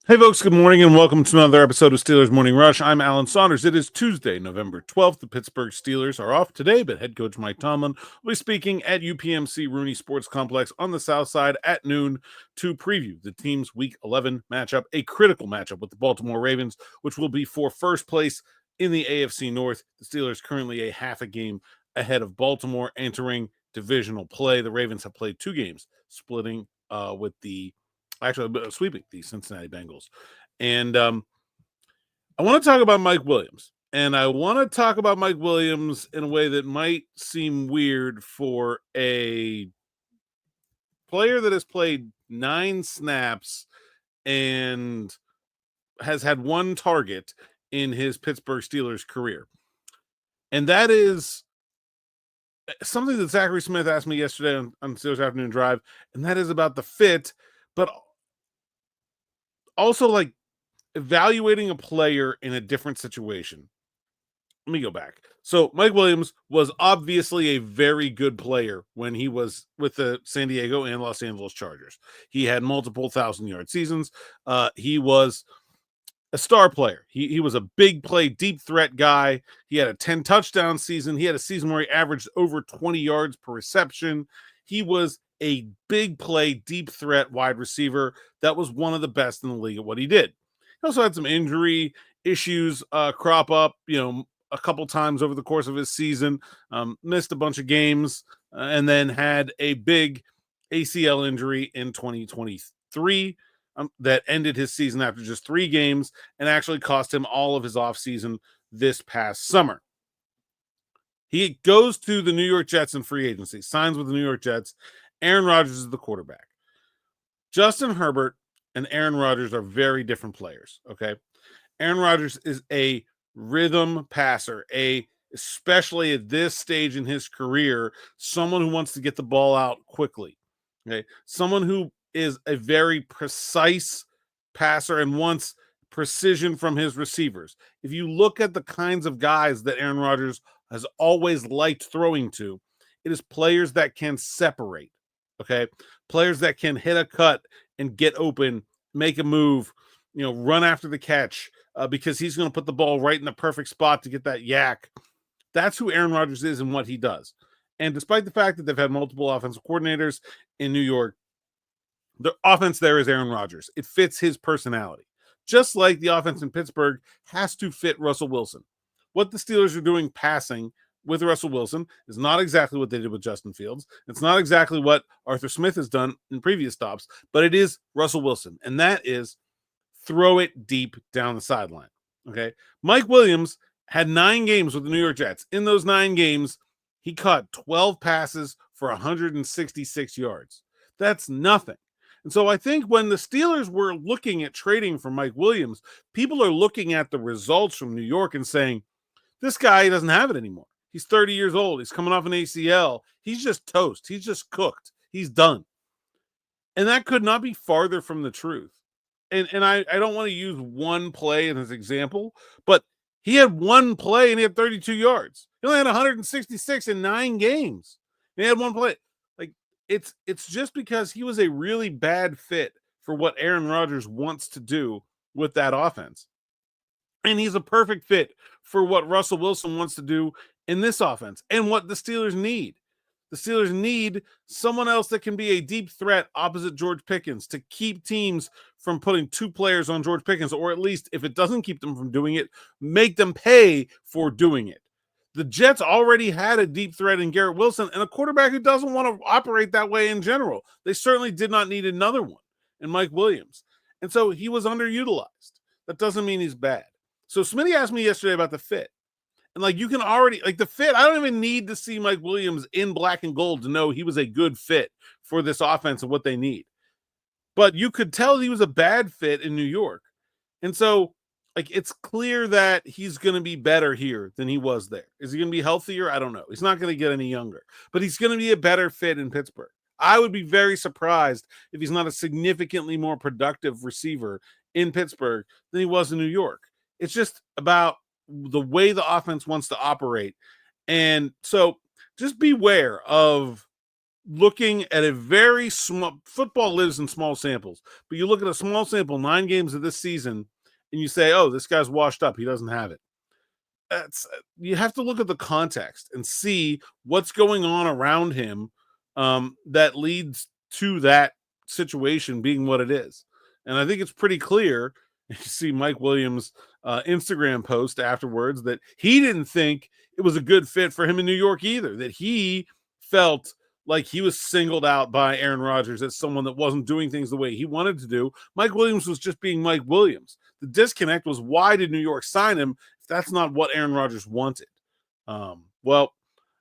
Hey, folks, good morning and welcome to another episode of Steelers Morning Rush. I'm Alan Saunders. It is Tuesday, November 12th. The Pittsburgh Steelers are off today, but head coach Mike Tomlin will be speaking at UPMC Rooney Sports Complex on the South Side at noon to preview the team's Week 11 matchup, a critical matchup with the Baltimore Ravens, which will be for first place in the AFC North. The Steelers currently a half a game ahead of Baltimore entering divisional play. The Ravens have played two games, splitting sweeping the Cincinnati Bengals. And I want to talk about Mike Williams. And I want to talk about Mike Williams in a way that might seem weird for a player that has played 9 snaps and has had one target in his Pittsburgh Steelers career. And that is something that Zachary Smith asked me yesterday on Steelers Afternoon Drive, and that is about the fit, but also like evaluating a player in a different situation. Let me go back. So Mike Williams was obviously a very good player when he was with the San Diego and Los Angeles Chargers. He had multiple 1,000-yard seasons. He was a star player. He was a big play, deep threat guy. He had a 10 touchdown season. He had a season where he averaged over 20 yards per reception. He was a big play, deep threat wide receiver that was one of the best in the league at what he did. He also had some injury issues crop up, a couple times over the course of his season, missed a bunch of games, and then had a big ACL injury in 2023 that ended his season after just 3 games and actually cost him all of his offseason this past summer. He goes to the New York Jets in free agency, signs with the New York Jets. Aaron Rodgers is the quarterback. Justin Herbert and Aaron Rodgers are very different players, okay? Aaron Rodgers is a rhythm passer, especially at this stage in his career, someone who wants to get the ball out quickly, okay? Someone who is a very precise passer and wants precision from his receivers. If you look at the kinds of guys that Aaron Rodgers has always liked throwing to, it is players that can separate, okay? Players that can hit a cut and get open, make a move, run after the catch because he's going to put the ball right in the perfect spot to get that yak. That's who Aaron Rodgers is and what he does. And despite the fact that they've had multiple offensive coordinators in New York, the offense there is Aaron Rodgers. It fits his personality. Just like the offense in Pittsburgh has to fit Russell Wilson. What the Steelers are doing passing with Russell Wilson is not exactly what they did with Justin Fields. It's not exactly what Arthur Smith has done in previous stops, but it is Russell Wilson. And that is throw it deep down the sideline. Okay. Mike Williams had 9 games with the New York Jets. In those 9 games, he caught 12 passes for 166 yards. That's nothing. And so I think when the Steelers were looking at trading for Mike Williams, people are looking at the results from New York and saying, this guy doesn't have it anymore. He's 30 years old. He's coming off an ACL. He's just toast. He's just cooked. He's done. And that could not be farther from the truth. And I don't want to use one play as an example, but he had one play and he had 32 yards. He only had 166 in 9 games. And he had one play. Like it's just because he was a really bad fit for what Aaron Rodgers wants to do with that offense. And he's a perfect fit for what Russell Wilson wants to do in this offense and what the Steelers need. The Steelers need someone else that can be a deep threat opposite George Pickens to keep teams from putting 2 players on George Pickens, or at least if it doesn't keep them from doing it, make them pay for doing it. The Jets already had a deep threat in Garrett Wilson and a quarterback who doesn't want to operate that way in general. They certainly did not need another one in Mike Williams. And so he was underutilized. That doesn't mean he's bad. So Smitty asked me yesterday about the fit. And you can already the fit. I don't even need to see Mike Williams in black and gold to know he was a good fit for this offense and what they need. But you could tell he was a bad fit in New York. And so it's clear that he's going to be better here than he was there. Is he going to be healthier? I don't know. He's not going to get any younger, but he's going to be a better fit in Pittsburgh. I would be very surprised if he's not a significantly more productive receiver in Pittsburgh than he was in New York. It's just about the way the offense wants to operate. And so just beware of looking at a very small football lives in small samples, but you look at a small sample, 9 games of this season, and you say, "Oh, this guy's washed up. He doesn't have it." That's You have to look at the context and see what's going on around him that leads to that situation being what it is. And I think it's pretty clear. You see Mike Williams' Instagram post afterwards that he didn't think it was a good fit for him in New York either, that he felt like he was singled out by Aaron Rodgers as someone that wasn't doing things the way he wanted to do. Mike Williams was just being Mike Williams. The disconnect was, why did New York sign him if that's not what Aaron Rodgers wanted? Well,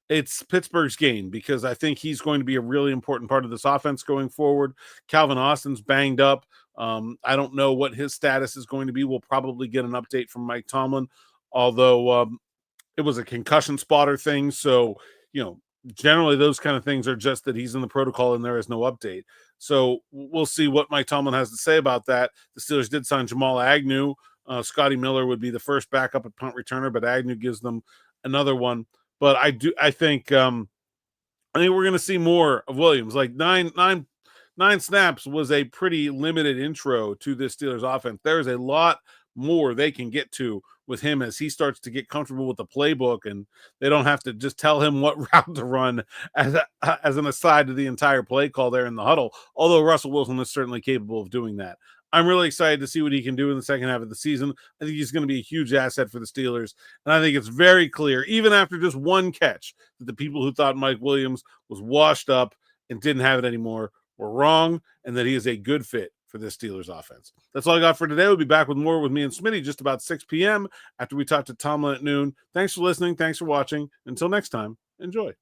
it's Pittsburgh's game because I think he's going to be a really important part of this offense going forward. Calvin Austin's banged up. I don't know what his status is going to be. We'll probably get an update from Mike Tomlin, although it was a concussion spotter thing. So, generally those kind of things are just that he's in the protocol and there is no update. So we'll see what Mike Tomlin has to say about that. The Steelers did sign Jamal Agnew. Scotty Miller would be the first backup at punt returner, but Agnew gives them another one. But I think we're going to see more of Williams. Like nine snaps was a pretty limited intro to this Steelers offense. There's a lot more they can get to with him as he starts to get comfortable with the playbook, and they don't have to just tell him what route to run as an aside to the entire play call there in the huddle. Although Russell Wilson is certainly capable of doing that. I'm really excited to see what he can do in the second half of the season. I think he's going to be a huge asset for the Steelers. And I think it's very clear, even after just one catch, that the people who thought Mike Williams was washed up and didn't have it anymore were wrong, and that he is a good fit for this Steelers offense. That's all I got for today. We'll be back with more with me and Smitty just about 6 p.m. after we talk to Tomlin at noon. Thanks for listening. Thanks for watching. Until next time, enjoy.